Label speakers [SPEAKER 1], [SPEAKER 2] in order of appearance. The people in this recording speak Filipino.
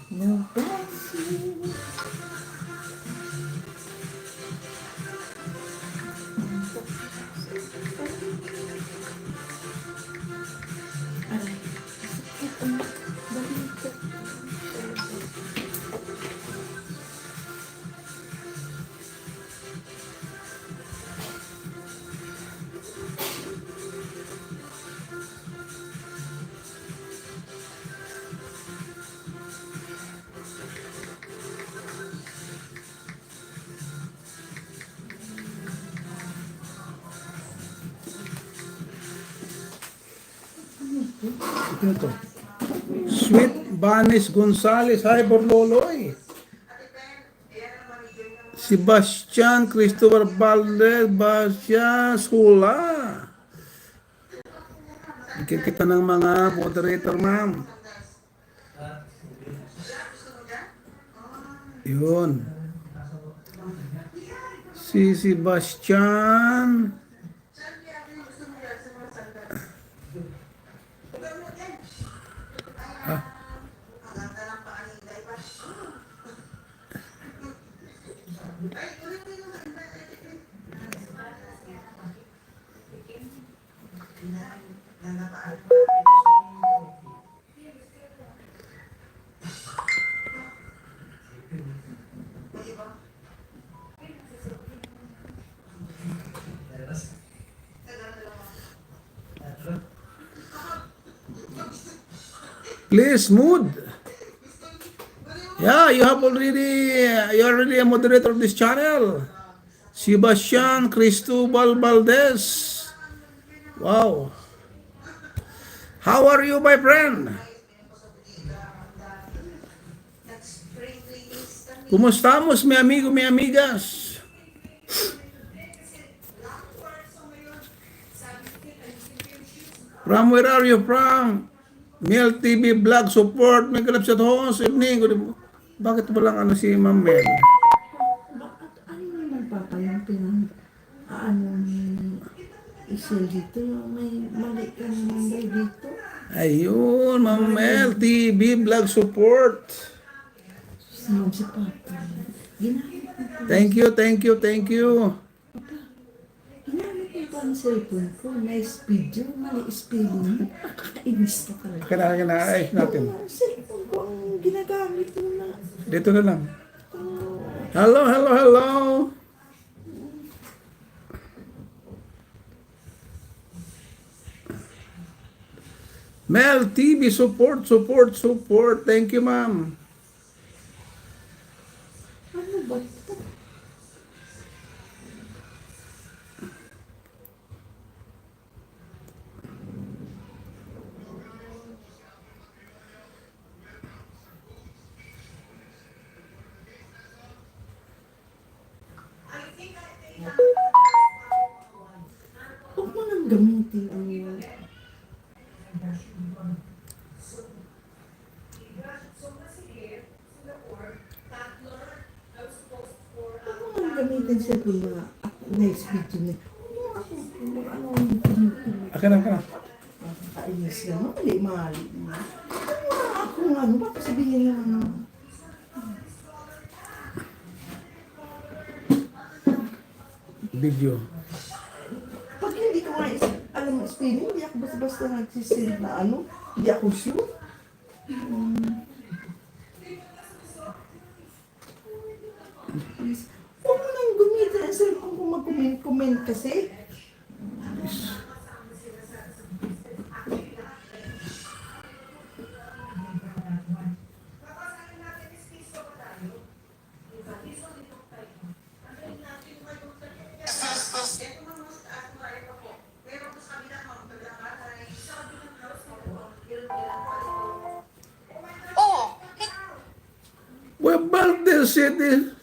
[SPEAKER 1] No blessing. Aray, sakit ang balita.
[SPEAKER 2] Ano to? Sweet Vanes Gonzales. Hi, Borloloy. Sebastian Christopher Valdez. Basia Sula. Kita ng mga moderator, ma'am. Yun. Si Sebastian. Please, mood. Yeah, you're already a moderator of this channel. Sebastian Cristobal Valdez. Wow. How are you, my friend? ¿Cómo estamos, mi amigo, mi amigas? From where are you from? Mel TV Vlog Support. May kalap sa host. Evening. Bakit walang ano si Ma'am Mel?
[SPEAKER 1] Bakit ano naman papa yung isel dito? May mali ka naman daw dito?
[SPEAKER 2] Ayun, Ma'am Mel TV Vlog Support.
[SPEAKER 1] Naman si papa. Ginamit mo pa.
[SPEAKER 2] Thank you, thank you, thank you.
[SPEAKER 1] Papa, ginamit mo pa ang cellphone ko. Nice video, mali spelling. Kakainis ka talaga.
[SPEAKER 2] Ayos natin.
[SPEAKER 1] Ang cellphone ko ang ginagamit mo na.
[SPEAKER 2] Dito na lang. Hello, hello, hello. Mel TV support, support, support. Thank you, ma'am.
[SPEAKER 1] Ano ba ito? Huwag mo nang gamitin ang gamitin siya kung mga nice video niya. Ano
[SPEAKER 2] Akin na.
[SPEAKER 1] kainis ka, mali. Ako nga, ano ba sabihin naman na
[SPEAKER 2] Video.
[SPEAKER 1] pag hindi ko nga alam ang spelling, hindi ako basta-basta nagsisend na ano, hindi ako sure. Please, huwag mo nang gamitin ang cellphone kung mag-comment kasi.
[SPEAKER 2] Well, Valdez City.